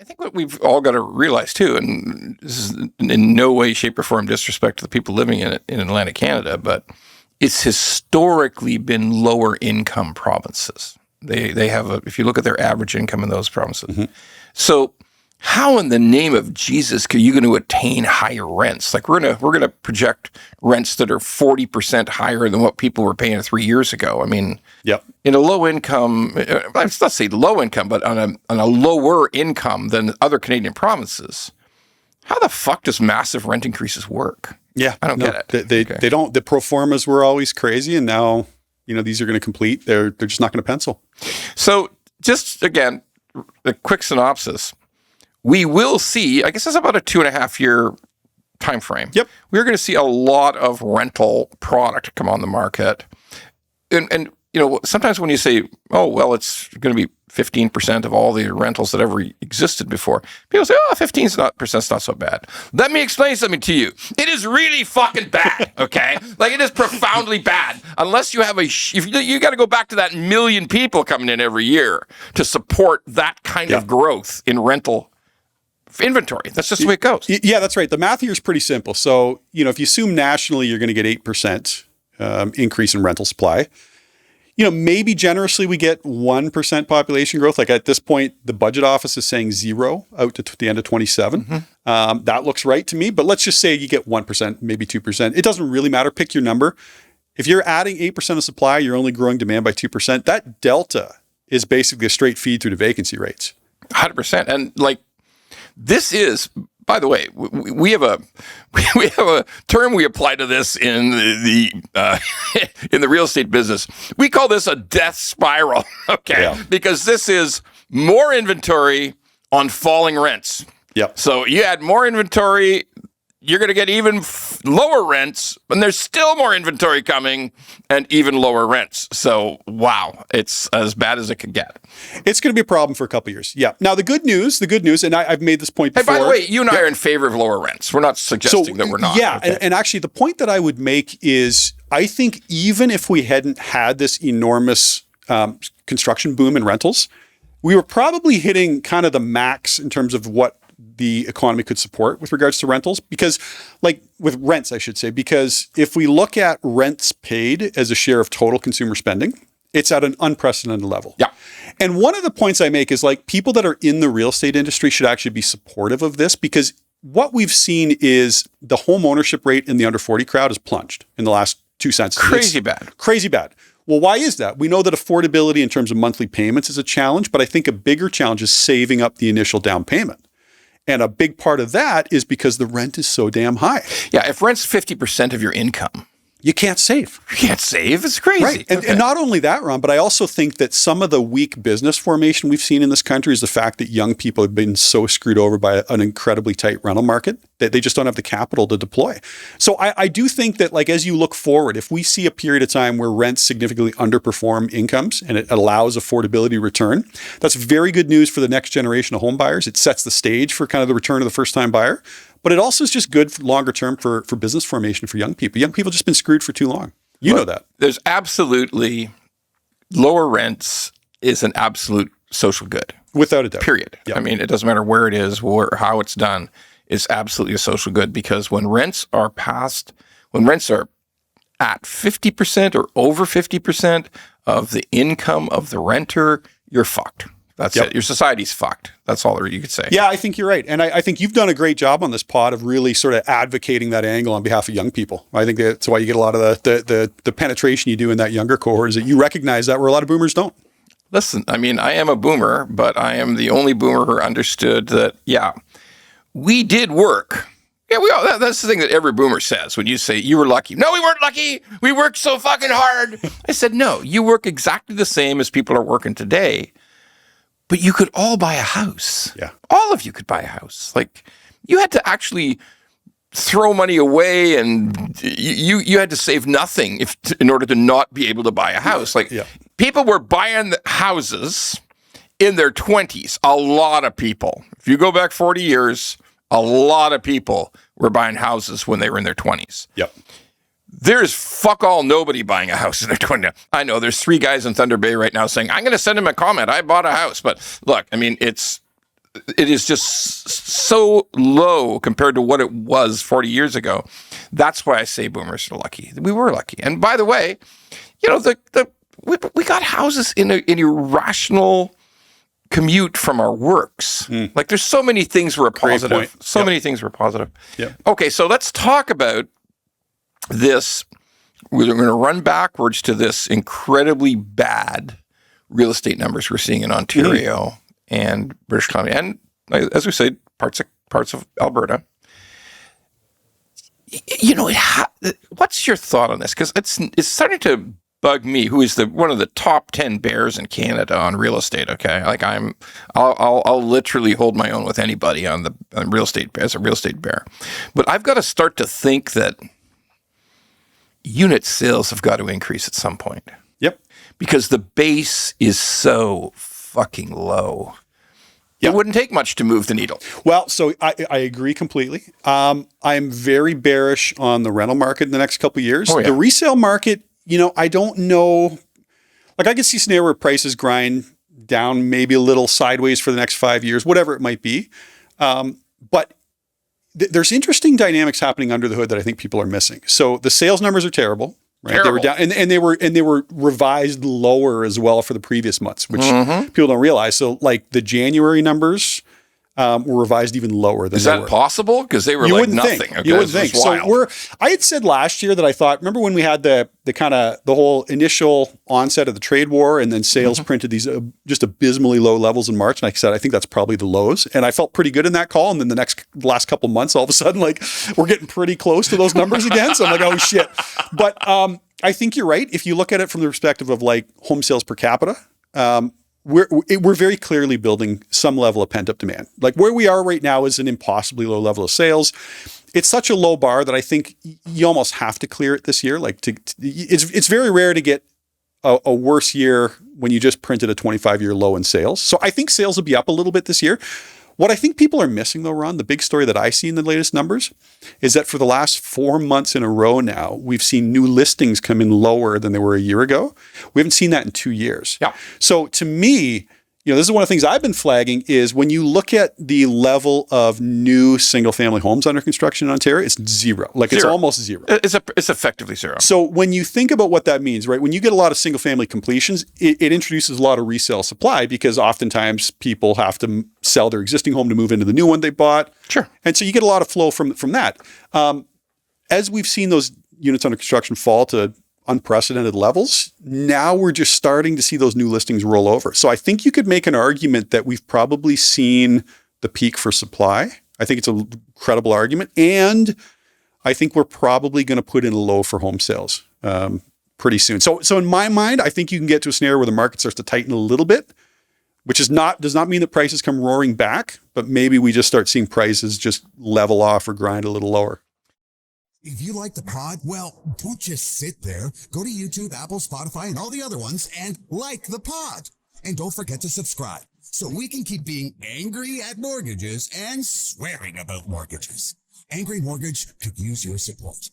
think what we've all got to realize too, and this is in no way, shape, or form disrespect to the people living in Atlantic Canada, but it's historically been lower income provinces. They have if you look at their average income in those provinces. Mm-hmm. So how in the name of Jesus are you going to attain higher rents? Like we're gonna project rents that are 40% higher than what people were paying 3 years ago. I mean, yep. In a low income, let's say low income, but on a lower income than other Canadian provinces, how the fuck does massive rent increases work? Yeah, I don't get it. They don't. The pro formas were always crazy, and now these are going to complete. They're just not going to pencil. So just again, a quick synopsis. We will see, I guess it's about a 2.5 year time frame. Yep. We're going to see a lot of rental product come on the market. And sometimes when you say, oh, well, it's going to be 15% of all the rentals that ever existed before, people say, oh, 15% not so bad. Let me explain something to you. It is really fucking bad, okay? Like, it is profoundly bad. Unless you have you got to go back to that million people coming in every year to support that kind of growth in rental inventory. That's just the way it goes. Yeah, that's right. The math here is pretty simple. So, if you assume nationally you're going to get 8% increase in rental supply, maybe generously we get 1% population growth. Like at this point, the budget office is saying 0 out to the end of 27. Mm-hmm. That looks right to me. But let's just say you get 1%, maybe 2%. It doesn't really matter. Pick your number. If you're adding 8% of supply, you're only growing demand by 2%. That delta is basically a straight feed through the vacancy rates. 100%. And this is, by the way, we have a term we apply to this in the in the real estate business. We call this a death spiral, okay? Yeah. Because this is more inventory on falling rents. Yep. So you add more inventory, you're going to get even lower rents, and there's still more inventory coming and even lower rents. So, wow, it's as bad as it could get. It's going to be a problem for a couple of years. Yeah. Now, the good news, and I've made this point before. Hey, by the way, you and I are in favor of lower rents. We're not suggesting that we're not. Yeah, okay. and actually the point that I would make is I think even if we hadn't had this enormous construction boom in rentals, we were probably hitting kind of the max in terms of what the economy could support with regards to rentals, because with rents, I should say, because if we look at rents paid as a share of total consumer spending, it's at an unprecedented level. Yeah. And one of the points I make is people that are in the real estate industry should actually be supportive of this, because what we've seen is the home ownership rate in the under 40 crowd has plunged in the last 2 censuses. Crazy bad. Well, why is that? We know that affordability in terms of monthly payments is a challenge, but I think a bigger challenge is saving up the initial down payment. And a big part of that is because the rent is so damn high. Yeah, if rent's 50% of your income, you can't save. You can't save? It's crazy. Right. And not only that, Ron, but I also think that some of the weak business formation we've seen in this country is the fact that young people have been so screwed over by an incredibly tight rental market that they just don't have the capital to deploy. So I do think that as you look forward, if we see a period of time where rents significantly underperform incomes and it allows affordability return, that's very good news for the next generation of home buyers. It sets the stage for kind of the return of the first time buyer. But it also is just good for longer term for business formation for young people. Young people have just been screwed for too long. You know that. There's absolutely lower rents is an absolute social good. Without a doubt. Period. Yep. I mean, it doesn't matter where it is, how it's done. It's absolutely a social good, because when rents are at 50% or over 50% of the income of the renter, you're fucked. That's it. Your society's fucked. That's all you could say. Yeah, I think you're right. And I think you've done a great job on this pod of really sort of advocating that angle on behalf of young people. I think that's why you get a lot of the penetration you do in that younger cohort, is that you recognize that, where a lot of boomers don't. Listen, I mean, I am a boomer, but I am the only boomer who understood that, we did work. Yeah, that's the thing that every boomer says when you say you were lucky. No, we weren't lucky. We worked so fucking hard. I said, no, you work exactly the same as people are working today. But you could all buy a house. Yeah. All of you could buy a house. You had to actually throw money away, and you had to save nothing in order to not be able to buy a house. People were buying houses in their 20s. A lot of people. If you go back 40 years, a lot of people were buying houses when they were in their 20s. Yep. There's fuck all nobody buying a house in their 20s. I know there's 3 guys in Thunder Bay right now saying, I'm going to send him a comment. I bought a house. But look, I mean, it is just so low compared to what it was 40 years ago. That's why I say boomers are lucky. We were lucky. And by the way, we got houses in an irrational commute from our works. Like there's so many things were positive. So many things were positive. Yep. Okay, so let's talk about this. We're going to run backwards to this incredibly bad real estate numbers we're seeing in Ontario and British Columbia, and as we said, parts of Alberta. What's your thought on this? Because it's starting to bug me, who is one of the top 10 bears in Canada on real estate. Okay, like I'll literally hold my own with anybody on real estate as a real estate bear, but I've got to start to think that unit sales have got to increase at some point. Yep, because the base is so fucking low. It wouldn't take much to move the needle. Well, so I agree completely. I'm very bearish on the rental market in the next couple of years. The resale market, I don't know. Like I can see a scenario where prices grind down maybe a little sideways for the next 5 years, whatever it might be. But there's interesting dynamics happening under the hood that I think people are missing. So the sales numbers are terrible. Right. Terrible. They were down, and they were revised lower as well for the previous months, which people don't realize. So, like the January numbers were revised even lower than Is that possible? Because they were like nothing. You wouldn't think. So I had said last year that I thought. Remember when we had the whole initial onset of the trade war, and then sales printed these just abysmally low levels in March, and I said I think that's probably the lows, and I felt pretty good in that call. And then the last couple months, all of a sudden, like we're getting pretty close to those numbers again. So I'm like, oh shit. But I think you're right. If you look at it from the perspective of like home sales per capita, we're very clearly building some level of pent up demand. Like where we are right now is an impossibly low level of sales. It's such a low bar that I think you almost have to clear it this year. Like it's very rare to get a worse year when you just printed a 25-year low in sales. So I think sales will be up a little bit this year. What I think people are missing though, Ron, the big story that I see in the latest numbers is that for the last 4 months in a row now, we've seen new listings come in lower than they were a year ago. We haven't seen that in 2 years. Yeah. So to me, this is one of the things I've been flagging is when you look at the level of new single family homes under construction in Ontario, it's zero. Like it's almost zero. It's effectively zero. So when you think about what that means, right? When you get a lot of single family completions, it introduces a lot of resale supply because oftentimes people have to sell their existing home to move into the new one they bought. Sure. And so you get a lot of flow from that. As we've seen those units under construction fall to unprecedented levels, now we're just starting to see those new listings roll over. So I think you could make an argument that we've probably seen the peak for supply. I think it's a credible argument. And I think we're probably going to put in a low for home sales pretty soon. So in my mind, I think you can get to a scenario where the market starts to tighten a little bit, which does not mean that prices come roaring back, but maybe we just start seeing prices just level off or grind a little lower. If you like the pod, well, don't just sit there. Go to YouTube, Apple, Spotify, and all the other ones and like the pod. And don't forget to subscribe so we can keep being angry at mortgages and swearing about mortgages. Angry Mortgage could use your support.